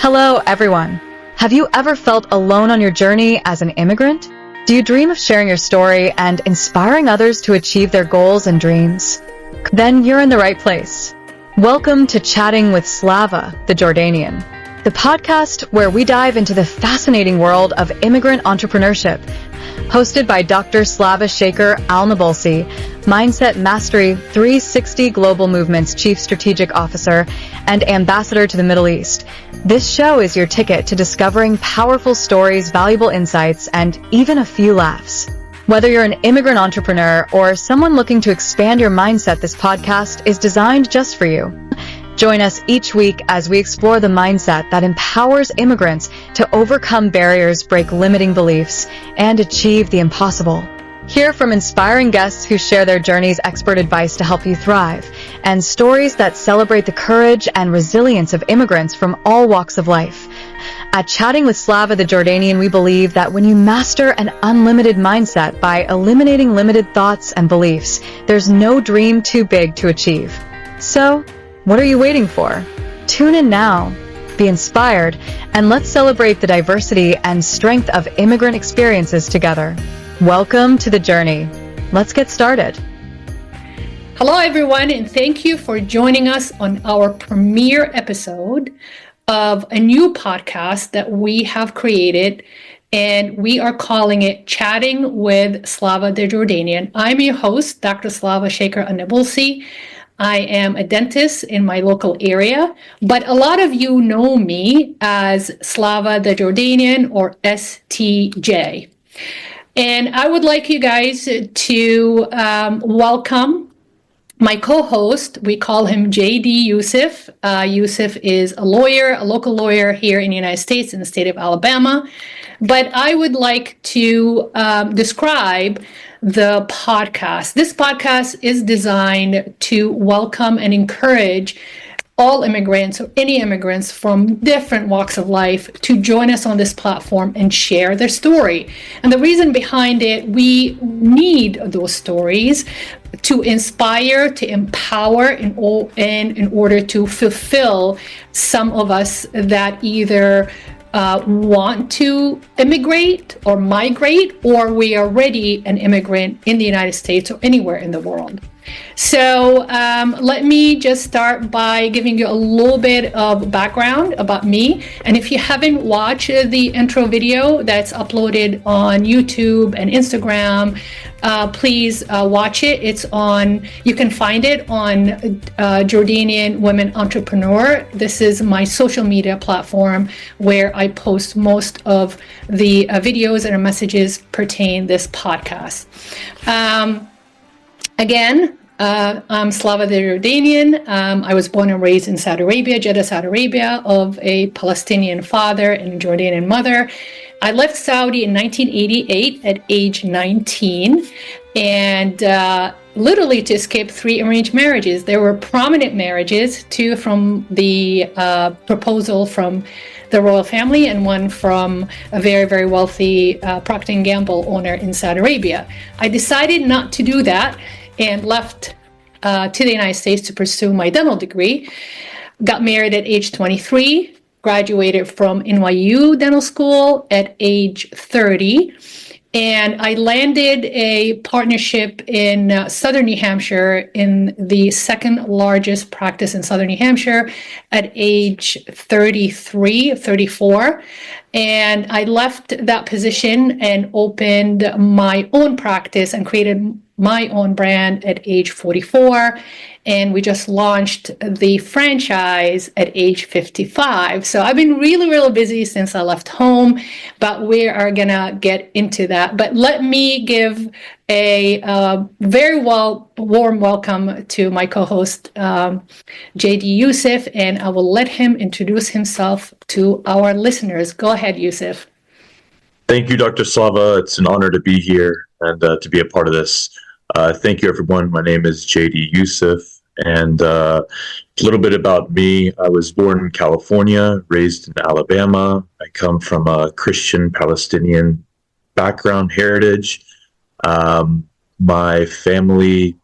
Hello, everyone. Have you ever felt alone on your journey as an immigrant? Do you dream of sharing your story and inspiring others to achieve their goals and dreams? Then you're in the right place. Welcome to Chatting with Slava the Jordanian, the podcast where we dive into the fascinating world of immigrant entrepreneurship. Hosted by Dr. Slava Al-Nabolsi, Mindset Mastery 360 Global Movement's Chief Strategic Officer and Ambassador to the Middle East. This show is your ticket to discovering powerful stories, valuable insights, and even a few laughs. Whether you're an immigrant entrepreneur or someone looking to expand your mindset, this podcast is designed just for you. Join us each week as we explore the mindset that empowers immigrants to overcome barriers, break limiting beliefs, and achieve the impossible. Hear from inspiring guests who share their journey's expert advice to help you thrive, and stories that celebrate the courage and resilience of immigrants from all walks of life. At Chatting with Slava the Jordanian, we believe that when you master an unlimited mindset by eliminating limited thoughts and beliefs, there's no dream too big to achieve. So, what are you waiting for? Tune in now, be inspired, and let's celebrate the diversity and strength of immigrant experiences together. Welcome to the journey. Let's get started. Hello, everyone, and thank you for joining us on our premiere episode of a new podcast that we have created, and we are calling it Chatting with Slava the Jordanian. I'm your host, Dr. Slava Al-Nabolsi. I am a dentist in my local area, but a lot of you know me as Slava the Jordanian or STJ. And I would like you guys to welcome my co-host. We call him J.D. Yusef. Yusef is a lawyer, a local lawyer here in the United States in the state of Alabama. But I would like to describe the podcast. This podcast is designed to welcome and encourage all immigrants or any immigrants from different walks of life to join us on this platform and share their story. And the reason behind it, we need those stories to inspire, to empower, in order to fulfill some of us that either want to immigrate or migrate, or we are already an immigrant in the United States or anywhere in the world. So let me just start by giving you a little bit of background about me. And if you haven't watched the intro video that's uploaded on YouTube and Instagram, please watch it. You can find it on Jordanian Women Entrepreneur. This is my social media platform where I post most of the videos and messages pertain this podcast. Again, I'm Slava the Jordanian. I was born and raised in Saudi Arabia, Jeddah, Saudi Arabia, of a Palestinian father and a Jordanian mother. I left Saudi in 1988 at age 19, and literally to escape 3 arranged marriages. There were prominent marriages, 2 from the proposal from the royal family and 1 from a very, very wealthy Procter & Gamble owner in Saudi Arabia. I decided not to do that and left to the United States to pursue my dental degree. Got married at age 23, graduated from NYU Dental School at age 30, and I landed a partnership in Southern New Hampshire in the second largest practice in Southern New Hampshire at age 34. And I left that position and opened my own practice and created my own brand at age 44. And we just launched the franchise at age 55. So I've been really, really busy since I left home, but we are gonna get into that. But let me give a very warm welcome to my co-host, J.D. Yusef, and I will let him introduce himself to our listeners. Go ahead, Yusef. Thank you, Dr. Slava. It's an honor to be here and to be a part of this. Thank you, everyone. My name is J.D. Yusef, and a little bit about me. I was born in California, raised in Alabama. I come from a Christian Palestinian background heritage. My family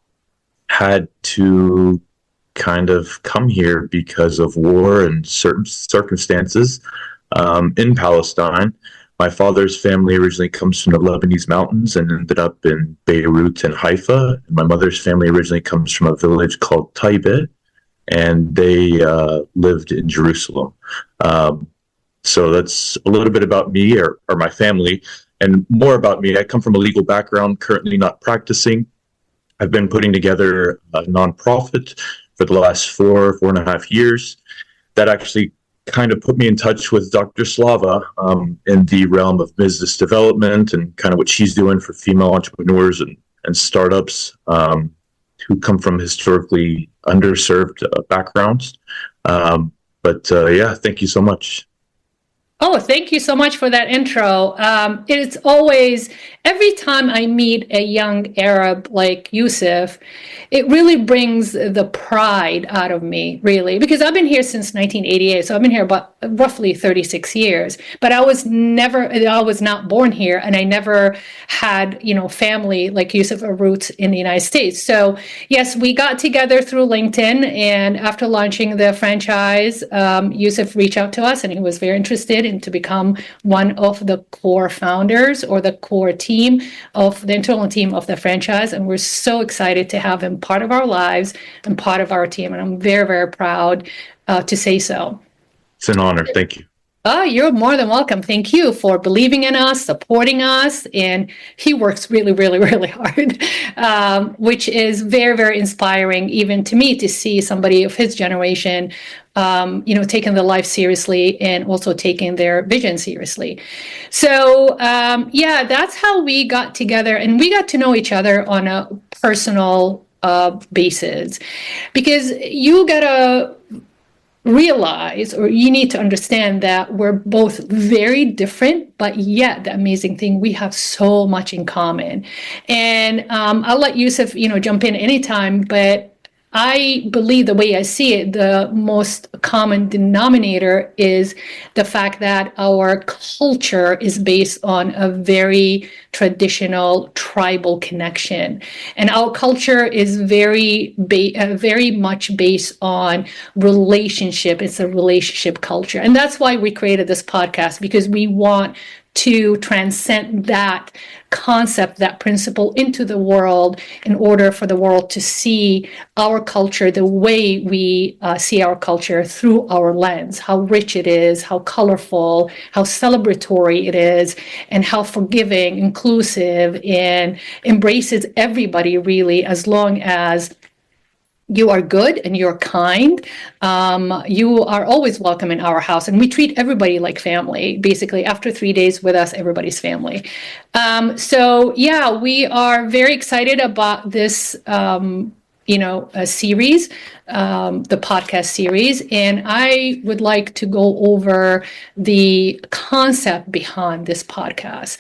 had to kind of come here because of war and certain circumstances in Palestine. My father's family originally comes from the Lebanese mountains and ended up in Beirut and Haifa. My mother's family originally comes from a village called Taibe, and they lived in Jerusalem. So that's a little bit about me or my family, and more about me. I come from a legal background, currently not practicing. I've been putting together a nonprofit for the last 4.5 years. That actually kind of put me in touch with Dr. Slava in the realm of business development and kind of what she's doing for female entrepreneurs and startups who come from historically underserved backgrounds. Yeah, thank you so much. Oh, thank you so much for that intro. It's always, every time I meet a young Arab like Yusef, it really brings the pride out of me, really, because I've been here since 1988. So I've been here about roughly 36 years, but I was not born here, and I never had, family like Yusef or roots in the United States. So yes, we got together through LinkedIn, and after launching the franchise, Yusef reached out to us, and he was very interested to become one of the core founders or the core team of the internal team of the franchise. And we're so excited to have him part of our lives and part of our team. And I'm very, very proud to say so. It's an honor. Thank you. Oh, you're more than welcome. Thank you for believing in us, supporting us. And he works really, really, really hard, which is very, very inspiring, even to me, to see somebody of his generation, taking their life seriously and also taking their vision seriously. So, that's how we got together, and we got to know each other on a personal basis, because you gotta realize, or you need to understand, that we're both very different, but yet the amazing thing, we have so much in common. And I'll let Yusuf, jump in anytime, but I believe, the way I see it, the most common denominator is the fact that our culture is based on a very traditional tribal connection. And our culture is very much based on relationship. It's a relationship culture. And that's why we created this podcast, because we want to transcend that concept, that principle into the world, in order for the world to see our culture the way we see our culture, through our lens, how rich it is, how colorful, how celebratory it is, and how forgiving, inclusive, and embraces everybody, really, as long as you are good and you're kind. You are always welcome in our house, and we treat everybody like family. Basically, after 3 days with us, everybody's family. We are very excited about this, a series, the podcast series, and I would like to go over the concept behind this podcast.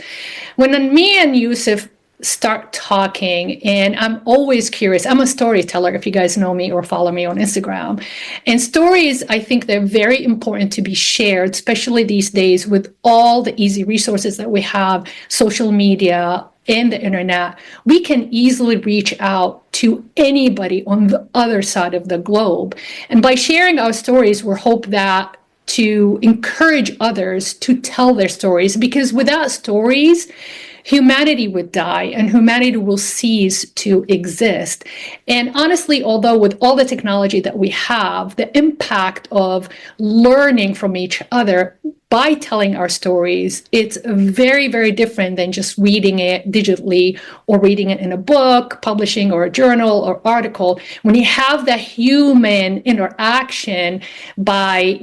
When me and Yusuf start talking, and I'm always curious. I'm a storyteller, if you guys know me or follow me on Instagram. And stories, I think they're very important to be shared, especially these days with all the easy resources that we have, social media and the internet. We can easily reach out to anybody on the other side of the globe. And by sharing our stories, we hope that to encourage others to tell their stories, because without stories, humanity would die and humanity will cease to exist. And honestly, although with all the technology that we have, the impact of learning from each other by telling our stories, it's very, very different than just reading it digitally or reading it in a book, publishing, or a journal or article. When you have that human interaction by,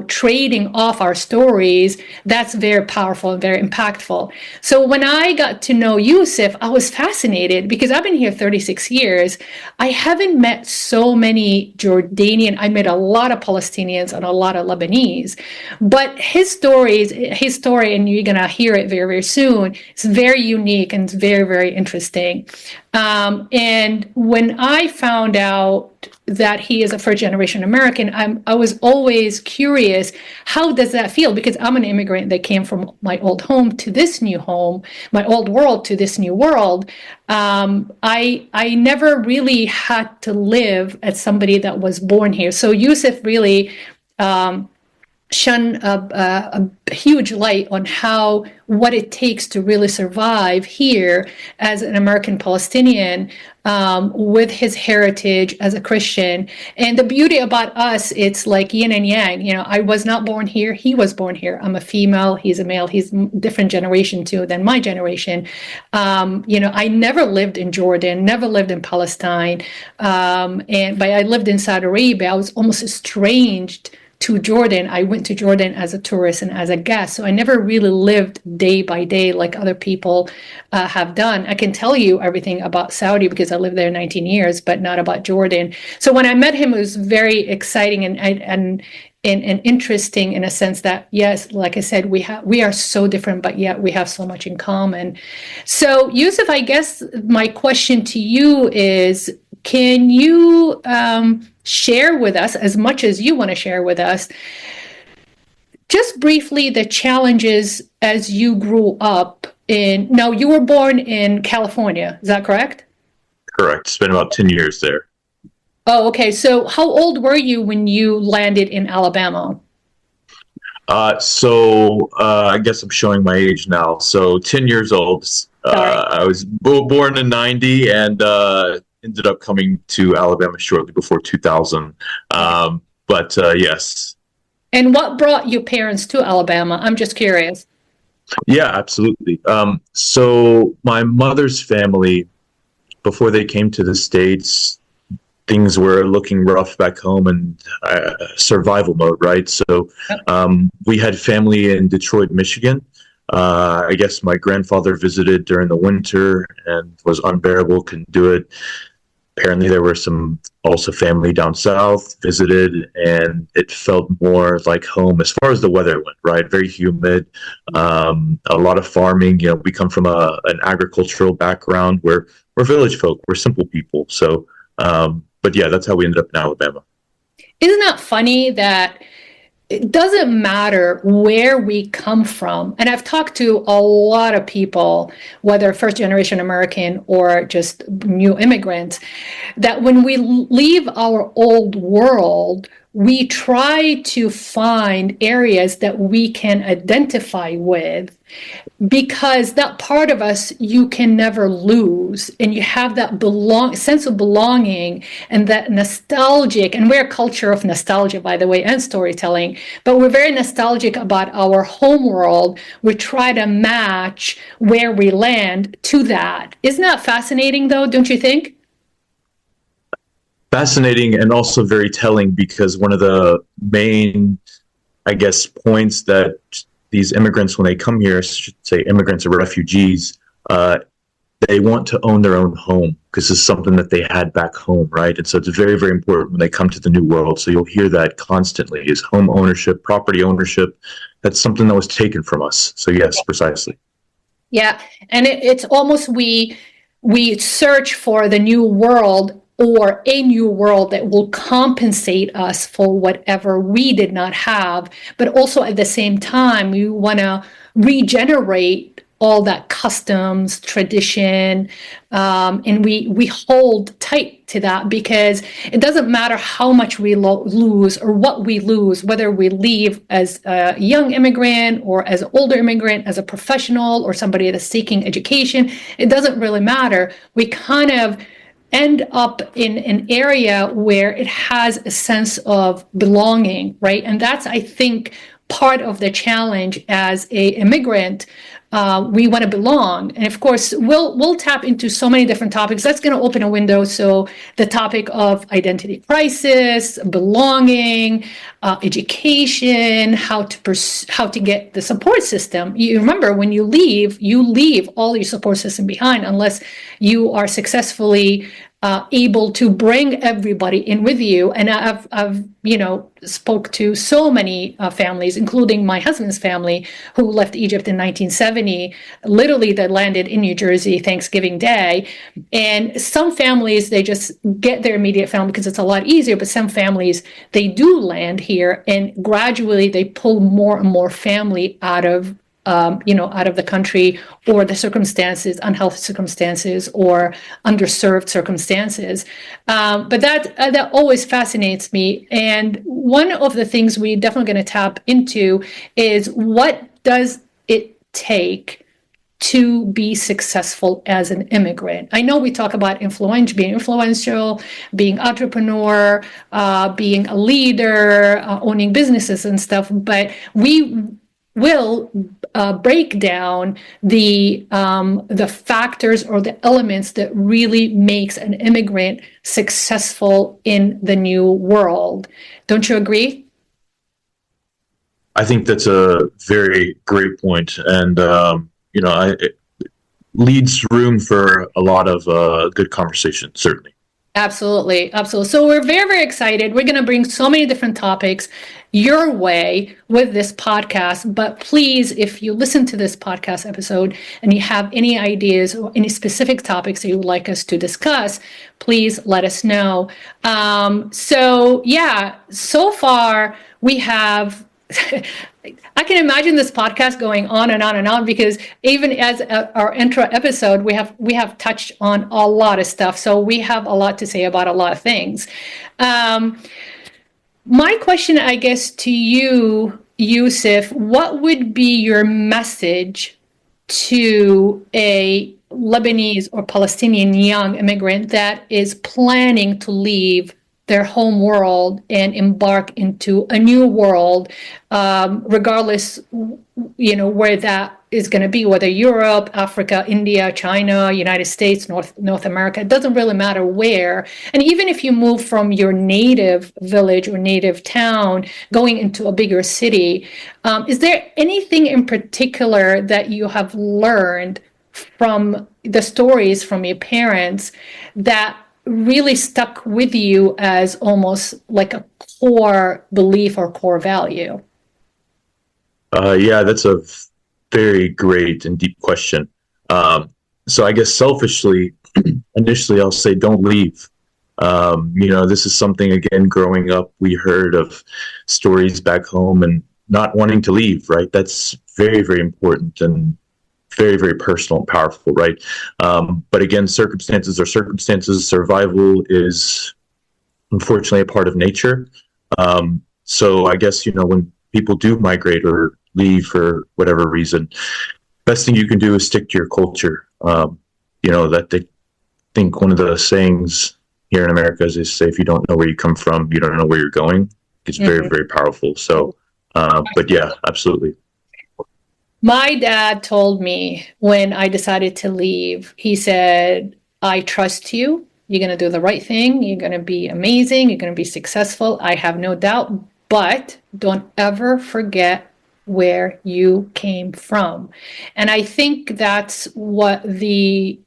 trading off our stories, that's very powerful and very impactful. So when I got to know Yusuf, I was fascinated, because I've been here 36 years. I haven't met so many Jordanian. I met a lot of Palestinians and a lot of Lebanese, but his his story, and you're going to hear it very, very soon. It's very unique and it's very, very interesting. And when I found out that he is a first generation American, I was always curious, how does that feel? Because I'm an immigrant that came from my old home to this new home, my old world to this new world. I never really had to live as somebody that was born here. So Yusef really shone a huge light on what it takes to really survive here as an American Palestinian, with his heritage as a Christian. And the beauty about us, it's like yin and yang. You know, I was not born here. He was born here. I'm a female. He's a male. He's a different generation too than my generation. You know, I never lived in Jordan, never lived in Palestine. But I lived in Saudi Arabia. I was almost estranged to Jordan. I went to Jordan as a tourist and as a guest. So I never really lived day by day like other people have done. I can tell you everything about Saudi because I lived there 19 years, but not about Jordan. So when I met him, it was very exciting and interesting in a sense that, yes, like I said, we are so different, but yet we have so much in common. So Yusuf, I guess my question to you is, can you share with us, as much as you want to share with us, just briefly the challenges as you grew up now you were born in California, is that correct? Correct. Spent about 10 years there. Oh, okay. So how old were you when you landed in Alabama? I guess I'm showing my age now. So 10 years old. I was born in 90 and ended up coming to Alabama shortly before 2000. Yes. And what brought your parents to Alabama? I'm just curious. Yeah, absolutely. So my mother's family, before they came to the States, things were looking rough back home and survival mode, right? So we had family in Detroit, Michigan. I guess my grandfather visited during the winter and was unbearable, couldn't do it. Apparently there were some also family down south visited, and it felt more like home as far as the weather went, right? Very humid, a lot of farming. You know, we come from an agricultural background. We're village folk. We're simple people. So, but yeah, that's how we ended up in Alabama. Isn't that funny that it doesn't matter where we come from? And I've talked to a lot of people, whether first generation American or just new immigrants, that when we leave our old world, we try to find areas that we can identify with, because that part of us you can never lose, and you have that sense of belonging and that nostalgic. And we're a culture of nostalgia, by the way, and storytelling, but we're very nostalgic about our home world. We try to match where we land to that. Isn't that fascinating though, don't you think? Fascinating, and also very telling, because one of the main, I guess, points that these immigrants, when they come here, I should say immigrants or refugees, they want to own their own home, because it's something that they had back home, right? And so it's very, very important when they come to the new world. So you'll hear that constantly, is home ownership, property ownership. That's something that was taken from us. So yes, precisely. Yeah, and it's almost we search for the new world, or a new world that will compensate us for whatever we did not have. But also at the same time, we want to regenerate all that customs, tradition, and we hold tight to that, because it doesn't matter how much we lose or what we lose, whether we leave as a young immigrant or as an older immigrant, as a professional or somebody that's seeking education. It doesn't really matter. We kind of end up in an area where it has a sense of belonging, right? And that's, I think, part of the challenge as a immigrant, we want to belong. And of course, we'll tap into so many different topics. That's going to open a window. So the topic of identity crisis, belonging, education, how to get the support system. You remember, when you leave all your support system behind unless you are successfully able to bring everybody in with you. And I've spoke to so many families, including my husband's family, who left Egypt in 1970. Literally, they landed in New Jersey Thanksgiving Day. And some families, they just get their immediate family because it's a lot easier. But some families, they do land here, and gradually they pull more and more family out of the country, or the circumstances, unhealthy circumstances, or underserved circumstances. But that always fascinates me. And one of the things we're definitely going to tap into is, what does it take to be successful as an immigrant? I know we talk about being influential, being entrepreneur, being a leader, owning businesses and stuff, but we will break down the factors or the elements that really makes an immigrant successful in the new world. Don't you agree? I think that's a very great point, and it leads room for a lot of good conversation, certainly. Absolutely. So we're very, very excited. We're going to bring so many different topics your way with this podcast. But please, if you listen to this podcast episode and you have any ideas or any specific topics that you would like us to discuss, please let us know. So far we have I can imagine this podcast going on and on and on, because even as our intro episode, we have touched on a lot of stuff. So we have a lot to say about a lot of things. My question, I guess, to you, Yusif, what would be your message to a Lebanese or Palestinian young immigrant that is planning to leave their home world and embark into a new world, regardless, where that is going to be, whether Europe, Africa, India, China, United States, North America, it doesn't really matter where. And even if you move from your native village or native town going into a bigger city, is there anything in particular that you have learned from the stories from your parents that really stuck with you as almost like a core belief or core value? That's a very great and deep question. So I guess selfishly, initially I'll say don't leave. This is something, again, growing up, we heard of stories back home and not wanting to leave, right? That's very, very important and very, very personal and powerful, right? But again, circumstances are circumstances. Survival is unfortunately a part of nature. So I guess, when people do migrate or leave for whatever reason, best thing you can do is stick to your culture. That they think one of the sayings here in America is they say, if you don't know where you come from, you don't know where you're going. It's very, very powerful. So, but yeah, absolutely. My dad told me when I decided to leave, he said, I trust you. You're going to do the right thing. You're going to be amazing. You're going to be successful. I have no doubt. But don't ever forget where you came from. And I think that's what the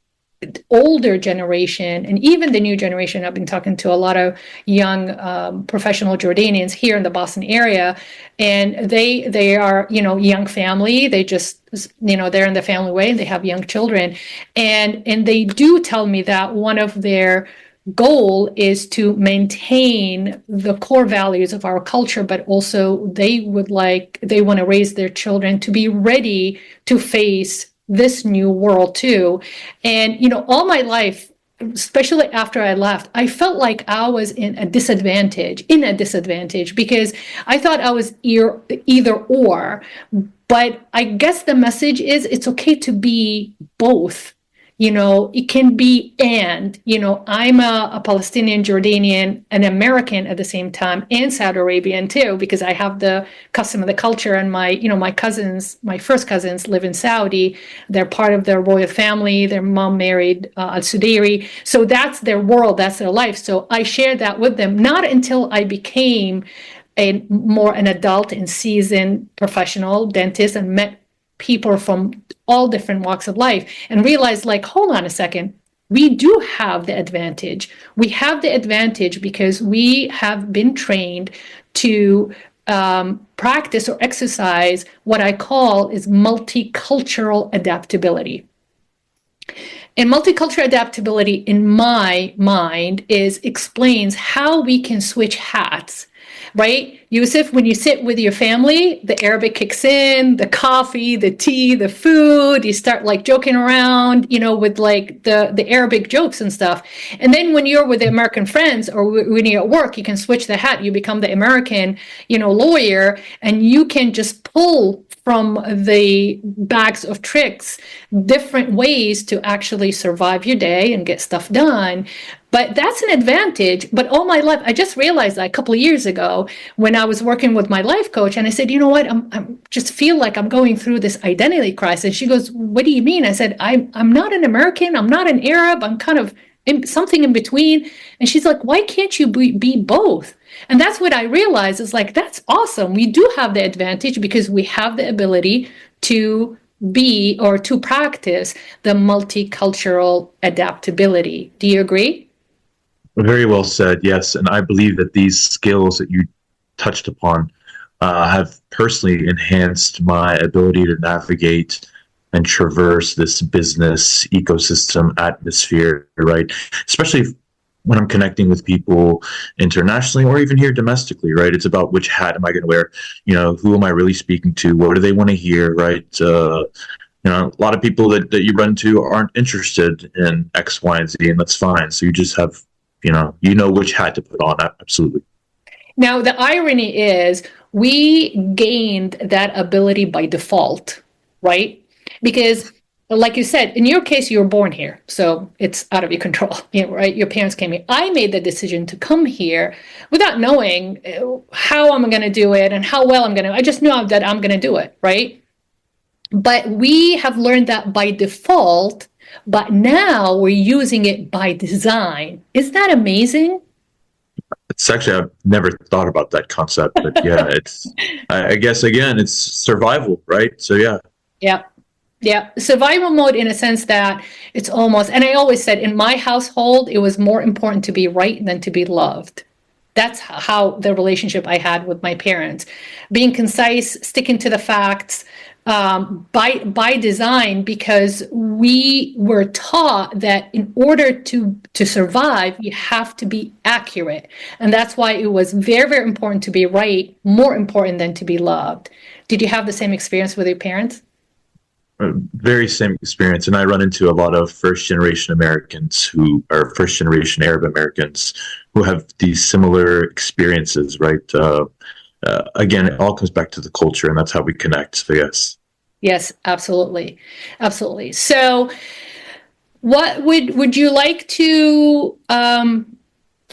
older generation and even the new generation, I've been talking to a lot of young professional Jordanians here in the Boston area, and they are, young family. They just, they're in the family way, and they have young children. And they do tell me that one of their goal is to maintain the core values of our culture, but also they want to raise their children to be ready to face this new world too. And, all my life, especially after I left, I felt like I was in a disadvantage because I thought I was either or. But I guess the message is it's okay to be both. it can be, and, I'm a Palestinian, Jordanian, an American at the same time, and Saudi Arabian too, because I have the custom of the culture, and my cousins, my first cousins live in Saudi. They're part of the royal family. Their mom married al-Sudairi. So that's their world, that's their life. So I shared that with them, not until I became an adult and seasoned professional dentist and met people from all different walks of life and realized, like, hold on a second, we do have the advantage. We have the advantage because we have been trained to practice or exercise what I call is multicultural adaptability. And multicultural adaptability, in my mind, explains how we can switch hats, right? Yusif, when you sit with your family, the Arabic kicks in, the coffee, the tea, the food, you start like joking around, with like the Arabic jokes and stuff. And then when you're with the American friends or when you're at work, you can switch the hat. You become the American, lawyer, and you can just pull from the bags of tricks different ways to actually survive your day and get stuff done. But that's an advantage. But all my life, I just realized that a couple of years ago when I was working with my life coach, and I said, you know what, I'm just feel like I'm going through this identity crisis. She goes, what do you mean? I said, I'm not an American. I'm not an Arab. I'm kind of something in between. And she's like, why can't you be both? And that's what I realized is like, that's awesome. We do have the advantage because we have the ability to be or to practice the multicultural adaptability. Do you agree? Very well said. Yes. And I believe that these skills that you touched upon have personally enhanced my ability to navigate and traverse this business ecosystem atmosphere, right? Especially when I'm connecting with people internationally or even here domestically, right? It's about which hat am I going to wear? Who am I really speaking to? What do they want to hear, right? A lot of people that you run to aren't interested in X, Y, and Z, and that's fine. So you just have, which hat to put on. Absolutely. Now, the irony is we gained that ability by default, right? Because like you said, in your case, you were born here, so it's out of your control, right? Your parents came here. I made the decision to come here without knowing how I'm going to do it and how well I'm going to. I just knew that I'm going to do it, right? But we have learned that by default, but now we're using it by design. Is that amazing? It's actually, I've never thought about that concept, but yeah, I guess, again, it's survival, right? So yeah. Yeah. Yeah, survival mode in a sense that it's almost, and I always said in my household, it was more important to be right than to be loved. That's how the relationship I had with my parents. Being concise, sticking to the facts, by design, because we were taught that in order to survive, you have to be accurate. And that's why it was very, very important to be right, more important than to be loved. Did you have the same experience with your parents? Very same experience, and I run into a lot of first-generation Americans who are first-generation Arab Americans who have these similar experiences, right? Again, it all comes back to the culture, and that's how we connect. So yes. Yes, absolutely, absolutely. So, what would you like to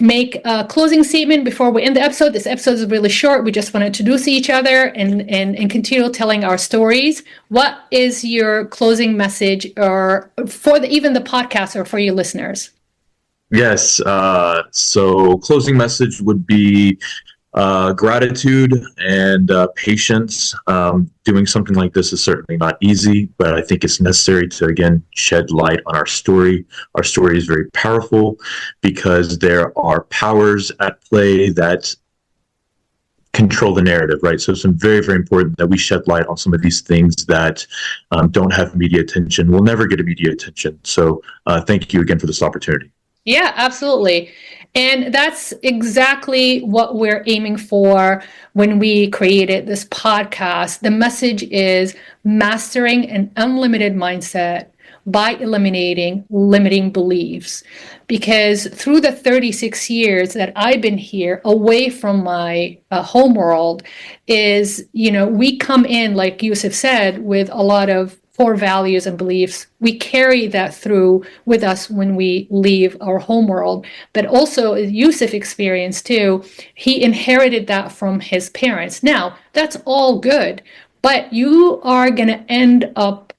make a closing statement before we end the episode? This episode is really short. We just want to introduce each other and continue telling our stories. What is your closing message, or for even the podcast, or for your listeners? Yes. So closing message would be gratitude and patience. Doing something like this is certainly not easy, but I think it's necessary to, again, shed light on our story. Our story is very powerful because there are powers at play that control the narrative, right? So it's very, very important that we shed light on some of these things that don't have media attention, will never get a media attention. So thank you again for this opportunity. Yeah, absolutely. And that's exactly what we're aiming for when we created this podcast. The message is mastering an unlimited mindset by eliminating limiting beliefs. Because through the 36 years that I've been here away from my home world we come in, like Yusef said, with a lot of core values and beliefs. We carry that through with us when we leave our homeworld. But also, Yusuf experienced too, he inherited that from his parents. Now, that's all good, but you are going to end up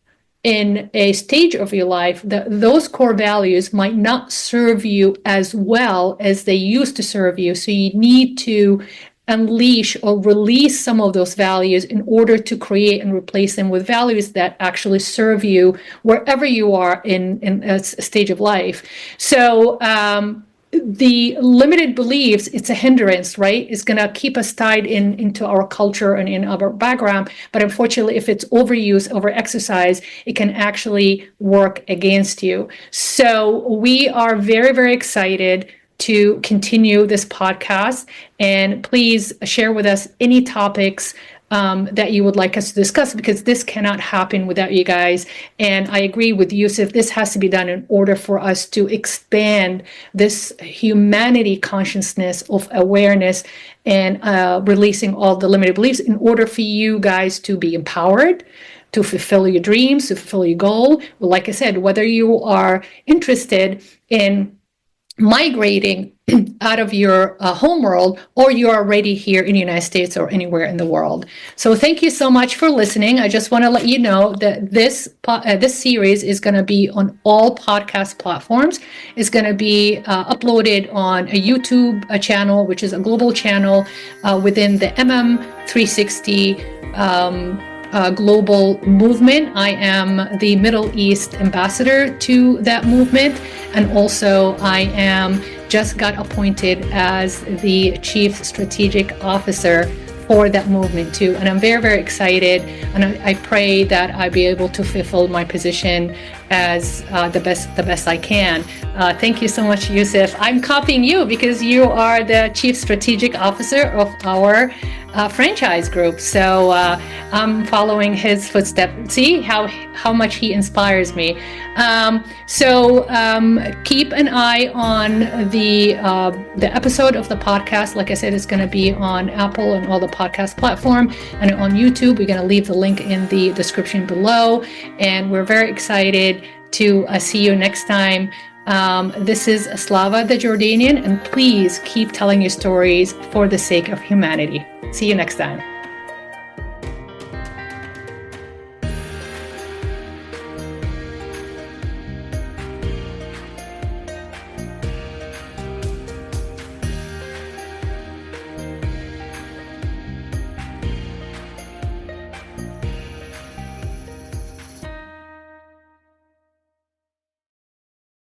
in a stage of your life that those core values might not serve you as well as they used to serve you. So you need to unleash or release some of those values in order to create and replace them with values that actually serve you wherever you are in a stage of life. So the limited beliefs, it's a hindrance, right? It's going to keep us tied into our culture and in our background. But unfortunately, if it's overuse, overexercise, it can actually work against you. So we are very, very excited to continue this podcast. And please share with us any topics that you would like us to discuss, because this cannot happen without you guys. And I agree with Yusuf, this has to be done in order for us to expand this humanity consciousness of awareness and releasing all the limited beliefs in order for you guys to be empowered, to fulfill your dreams, to fulfill your goal. Well, like I said, whether you are interested in migrating out of your home world, or you're already here in the United States or anywhere in the world. So thank you so much for listening. I just want to let you know that this series is going to be on all podcast platforms. It's going to be uploaded on a YouTube channel, which is a global channel within the MM360 global movement. I am the Middle East ambassador to that movement, and also I am just got appointed as the Chief Strategic Officer for that movement too. And I'm very, very excited, and I pray that I'll be able to fulfill my position as the best I can. Thank you so much, Yusuf. I'm copying you because you are the Chief Strategic Officer of our franchise group. So I'm following his footsteps. See how much he inspires me. So keep an eye on the episode of the podcast. Like I said, it's going to be on Apple and all the podcast platform, and on YouTube. We're going to leave the link in the description below. And we're very excited to see you next time. This is Slava the Jordanian, and please keep telling your stories for the sake of humanity. See you next time.